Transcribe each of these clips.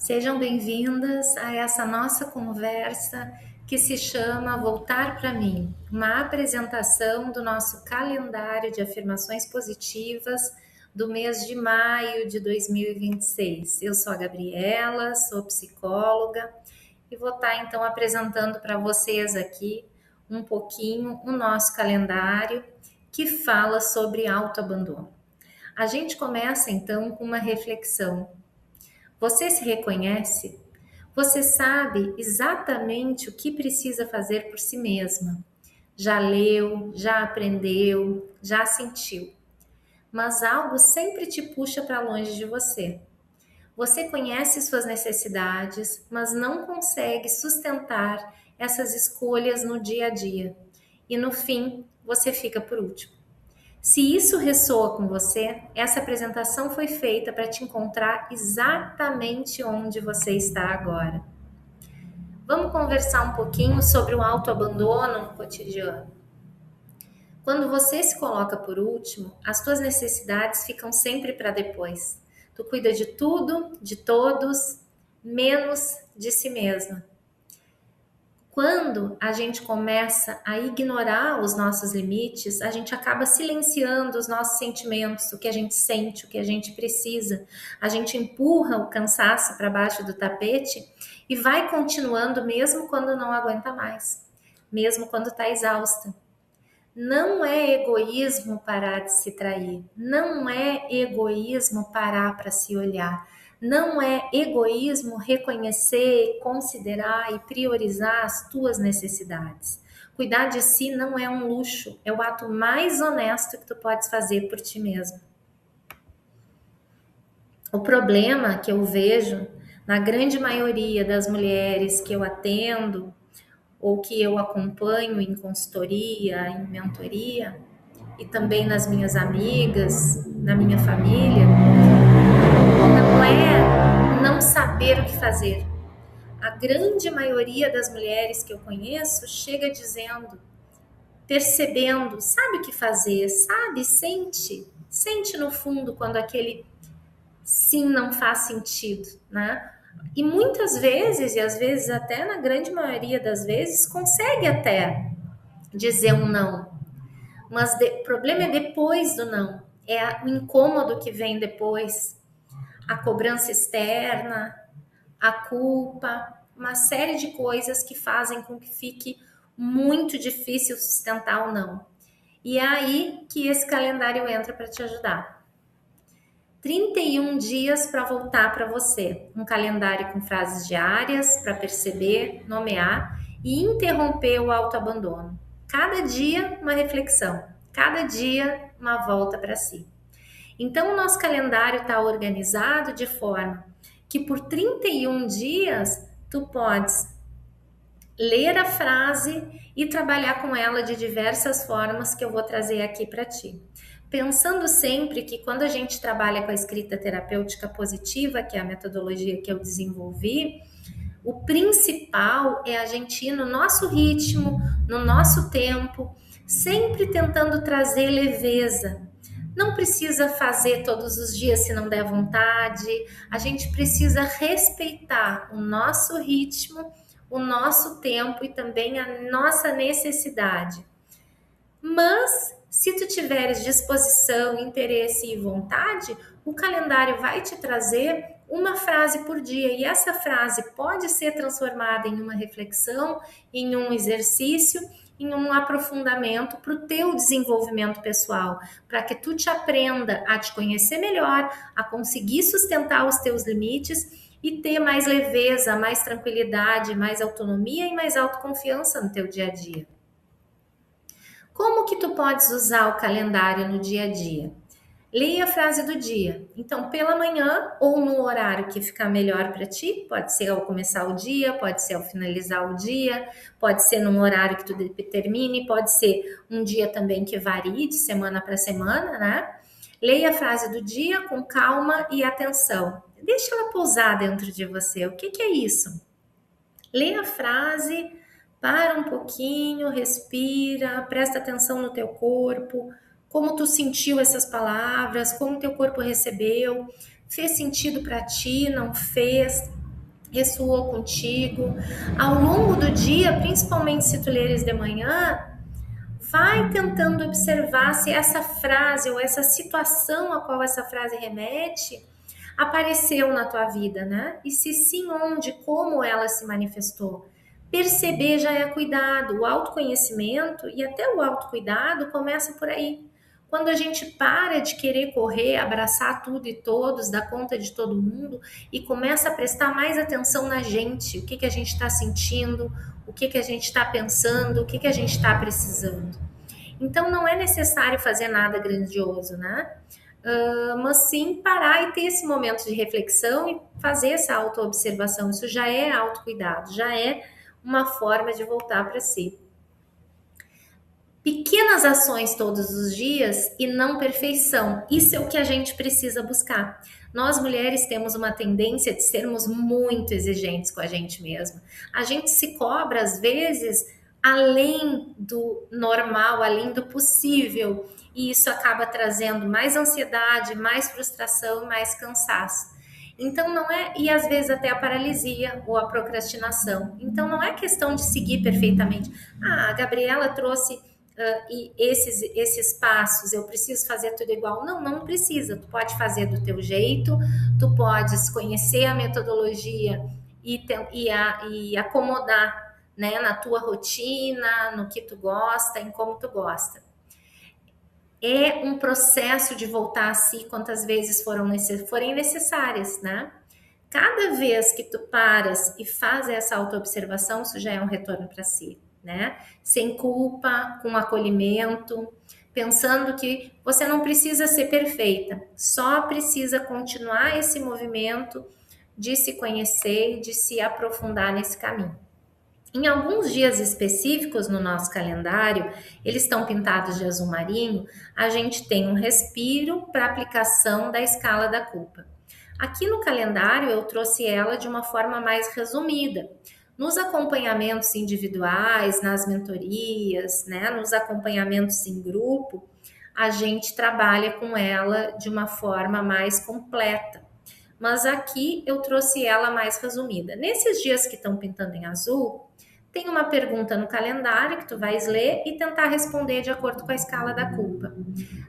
Sejam bem-vindas a essa nossa conversa que se chama Voltar para mim, uma apresentação do nosso calendário de afirmações positivas do mês de maio de 2026. Eu sou a Gabriela, sou psicóloga e vou estar então apresentando para vocês aqui um pouquinho o nosso calendário que fala sobre autoabandono. A gente começa então com uma reflexão. Você se reconhece? Você sabe exatamente o que precisa fazer por si mesma. Já leu, já aprendeu, já sentiu. Mas algo sempre te puxa para longe de você. Você conhece suas necessidades, mas não consegue sustentar essas escolhas no dia a dia. E no fim, você fica por último. Se isso ressoa com você, essa apresentação foi feita para te encontrar exatamente onde você está agora. Vamos conversar um pouquinho sobre o autoabandono no cotidiano. Quando você se coloca por último, as tuas necessidades ficam sempre para depois. Tu cuida de tudo, de todos, menos de si mesma. Quando a gente começa a ignorar os nossos limites, a gente acaba silenciando os nossos sentimentos, o que a gente sente, o que a gente precisa. A gente empurra o cansaço para baixo do tapete e vai continuando mesmo quando não aguenta mais, mesmo quando está exausta. Não é egoísmo parar de se trair, não é egoísmo parar para se olhar. Não é egoísmo reconhecer, considerar e priorizar as tuas necessidades. Cuidar de si não é um luxo, é o ato mais honesto que tu podes fazer por ti mesmo. O problema que eu vejo na grande maioria das mulheres que eu atendo ou que eu acompanho em consultoria, em mentoria, e também nas minhas amigas, na minha família, não é não saber o que fazer. A grande maioria das mulheres que eu conheço chega dizendo, percebendo, sabe o que fazer, sabe, sente no fundo quando aquele sim não faz sentido, né? E muitas vezes, e às vezes até na grande maioria das vezes, consegue até dizer um não. Mas o problema é depois do não. É o incômodo que vem depois. A cobrança externa, a culpa, uma série de coisas que fazem com que fique muito difícil sustentar o não. E é aí que esse calendário entra para te ajudar. 31 dias para voltar para você. Um calendário com frases diárias para perceber, nomear e interromper o autoabandono. Cada dia uma reflexão, cada dia uma volta para si. Então o nosso calendário está organizado de forma que por 31 dias tu podes ler a frase e trabalhar com ela de diversas formas que eu vou trazer aqui para ti. Pensando sempre que quando a gente trabalha com a escrita terapêutica positiva, que é a metodologia que eu desenvolvi, o principal é a gente ir no nosso ritmo, no nosso tempo, sempre tentando trazer leveza. Não precisa fazer todos os dias se não der vontade, a gente precisa respeitar o nosso ritmo, o nosso tempo e também a nossa necessidade. Mas se tu tiveres disposição, interesse e vontade, o calendário vai te trazer uma frase por dia e essa frase pode ser transformada em uma reflexão, em um exercício, em um aprofundamento para o teu desenvolvimento pessoal, para que tu te aprenda a te conhecer melhor, a conseguir sustentar os teus limites e ter mais leveza, mais tranquilidade, mais autonomia e mais autoconfiança no teu dia a dia. Como que tu podes usar o calendário no dia a dia? Leia a frase do dia. Então, pela manhã ou no horário que ficar melhor para ti, pode ser ao começar o dia, pode ser ao finalizar o dia, pode ser num horário que tu determine, pode ser um dia também que varie de semana para semana, né? Leia a frase do dia com calma e atenção. Deixa ela pousar dentro de você. O que é isso? Leia a frase, para um pouquinho, respira, presta atenção no teu corpo, como tu sentiu essas palavras, como teu corpo recebeu, fez sentido para ti, não fez? ressoou contigo. Ao longo do dia, principalmente se tu leres de manhã, vai tentando observar se essa frase ou essa situação a qual essa frase remete apareceu na tua vida, né? E se sim, onde, como ela se manifestou. Perceber já é cuidado, o autoconhecimento e até o autocuidado começa por aí. Quando a gente para de querer correr, abraçar tudo e todos, dar conta de todo mundo e começa a prestar mais atenção na gente, o que, que a gente está sentindo, o que, que a gente está pensando, o que, que a gente está precisando. Então não é necessário fazer nada grandioso, né? Mas sim parar e ter esse momento de reflexão e fazer essa autoobservação. Isso já é autocuidado, já é uma forma de voltar para si. Pequenas ações todos os dias e não perfeição. Isso é o que a gente precisa buscar. Nós mulheres temos uma tendência de sermos muito exigentes com a gente mesma. A gente se cobra às vezes além do normal, além do possível, e isso acaba trazendo mais ansiedade, mais frustração e mais cansaço. Então não é, e às vezes até a paralisia ou a procrastinação. Então não é questão de seguir perfeitamente. Ah, a Gabriela trouxe e esses passos, eu preciso fazer tudo igual. Não, não precisa. Tu pode fazer do teu jeito, tu podes conhecer a metodologia e acomodar, né, na tua rotina, no que tu gosta, em como tu gosta. É um processo de voltar a si quantas vezes forem necessárias, né? Cada vez que tu paras e faz essa autoobservação, isso já é um retorno para si, né? Sem culpa, com acolhimento, pensando que você não precisa ser perfeita, só precisa continuar esse movimento de se conhecer e de se aprofundar nesse caminho. Em alguns dias específicos no nosso calendário, eles estão pintados de azul marinho, a gente tem um respiro para aplicação da escala da culpa. Aqui no calendário eu trouxe ela de uma forma mais resumida. Nos acompanhamentos individuais, nas mentorias, né, nos acompanhamentos em grupo, a gente trabalha com ela de uma forma mais completa. Mas aqui eu trouxe ela mais resumida. Nesses dias que estão pintando em azul, tem uma pergunta no calendário que tu vais ler e tentar responder de acordo com a escala da culpa.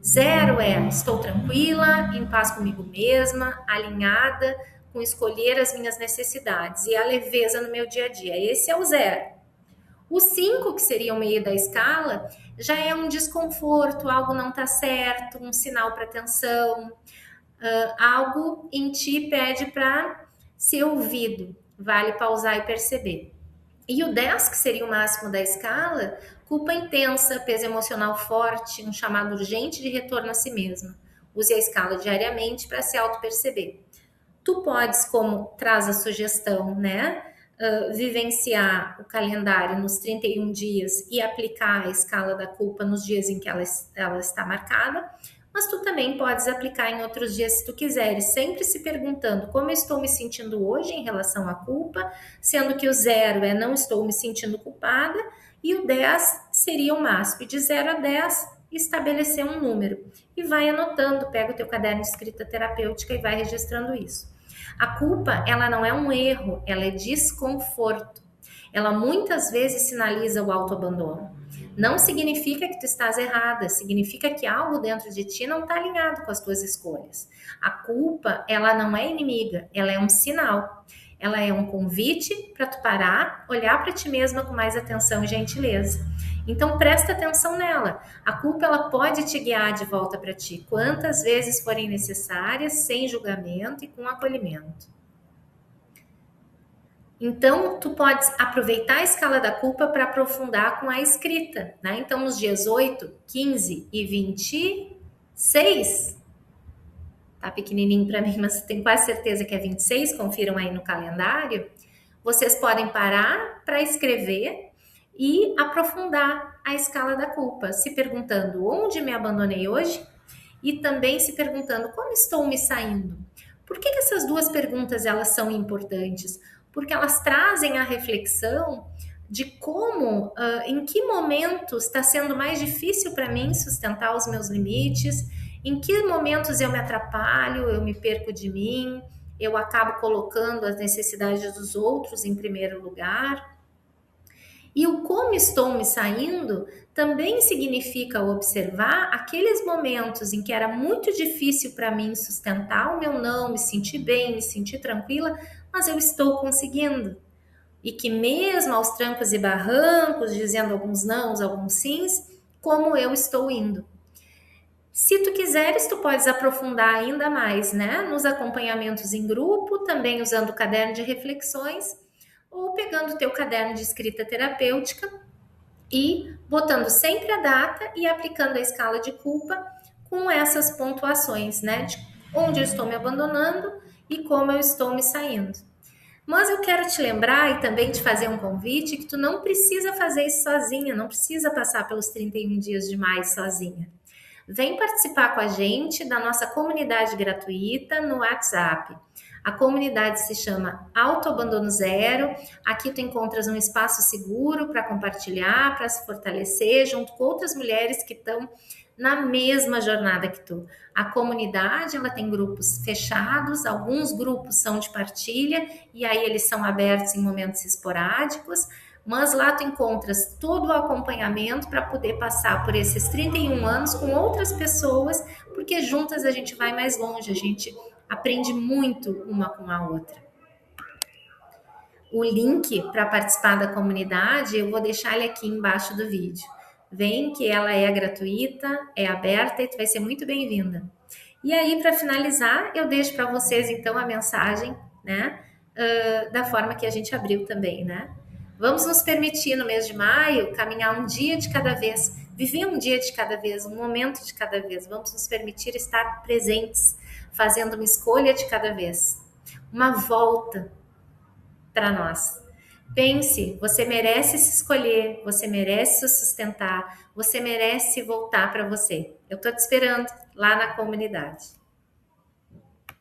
0 é estou tranquila, em paz comigo mesma, alinhada com escolher as minhas necessidades e a leveza no meu dia a dia. Esse é o 0. O 5, que seria o meio da escala, já é um desconforto, algo não está certo, um sinal para atenção, algo em ti pede para ser ouvido, vale pausar e perceber. E o 10, que seria o máximo da escala, culpa intensa, peso emocional forte, um chamado urgente de retorno a si mesma. Use a escala diariamente para se auto-perceber. Tu podes, como traz a sugestão, né, vivenciar o calendário nos 31 dias e aplicar a escala da culpa nos dias em que ela está marcada, mas tu também podes aplicar em outros dias se tu quiseres, sempre se perguntando como eu estou me sentindo hoje em relação à culpa, sendo que o 0 é não estou me sentindo culpada e o 10 seria o máximo. E de 0 a 10, estabelecer um número. E vai anotando, pega o teu caderno de escrita terapêutica e vai registrando isso. A culpa, ela não é um erro, ela é desconforto. Ela muitas vezes sinaliza o autoabandono. Não significa que tu estás errada, significa que algo dentro de ti não está alinhado com as tuas escolhas. A culpa, ela não é inimiga, ela é um sinal. Ela é um convite para tu parar, olhar para ti mesma com mais atenção e gentileza. Então presta atenção nela. A culpa, ela pode te guiar de volta para ti, quantas vezes forem necessárias, sem julgamento e com acolhimento. Então, tu podes aproveitar a escala da culpa para aprofundar com a escrita, né? Então, nos dias 8, 15 e 26, tá pequenininho para mim, mas tenho quase certeza que é 26, confiram aí no calendário, vocês podem parar para escrever e aprofundar a escala da culpa, se perguntando onde me abandonei hoje e também se perguntando como estou me saindo. Por que essas duas perguntas elas são importantes? Porque elas trazem a reflexão de como, em que momentos está sendo mais difícil para mim sustentar os meus limites, em que momentos eu me atrapalho, eu me perco de mim, eu acabo colocando as necessidades dos outros em primeiro lugar. E o como estou me saindo também significa observar aqueles momentos em que era muito difícil para mim sustentar o meu não, me sentir bem, me sentir tranquila, mas eu estou conseguindo. E que mesmo aos trancos e barrancos, dizendo alguns nãos, alguns sims, como eu estou indo. Se tu quiseres, tu podes aprofundar ainda mais, né? Nos acompanhamentos em grupo, também usando o caderno de reflexões, ou pegando o teu caderno de escrita terapêutica e botando sempre a data e aplicando a escala de culpa com essas pontuações, né? De onde eu estou me abandonando e como eu estou me saindo. Mas eu quero te lembrar e também te fazer um convite que tu não precisa fazer isso sozinha, não precisa passar pelos 31 dias de mais sozinha. Vem participar com a gente da nossa comunidade gratuita no WhatsApp. A comunidade se chama Autoabandono Zero. Aqui tu encontras um espaço seguro para compartilhar, para se fortalecer, junto com outras mulheres que estão na mesma jornada que tu. A comunidade, ela tem grupos fechados, alguns grupos são de partilha, e aí eles são abertos em momentos esporádicos, mas lá tu encontras todo o acompanhamento para poder passar por esses 31 anos com outras pessoas, porque juntas a gente vai mais longe, a gente aprende muito uma com a outra. O link para participar da comunidade eu vou deixar ele aqui embaixo do vídeo. Vem que ela é gratuita, é aberta e tu vai ser muito bem-vinda. E aí, para finalizar, eu deixo para vocês então a mensagem, né, da forma que a gente abriu também, né? Vamos nos permitir no mês de maio caminhar um dia de cada vez, viver um dia de cada vez, um momento de cada vez. Vamos nos permitir estar presentes, fazendo uma escolha de cada vez, uma volta para nós. Pense, você merece se escolher, você merece se sustentar, você merece voltar para você. Eu estou te esperando lá na comunidade.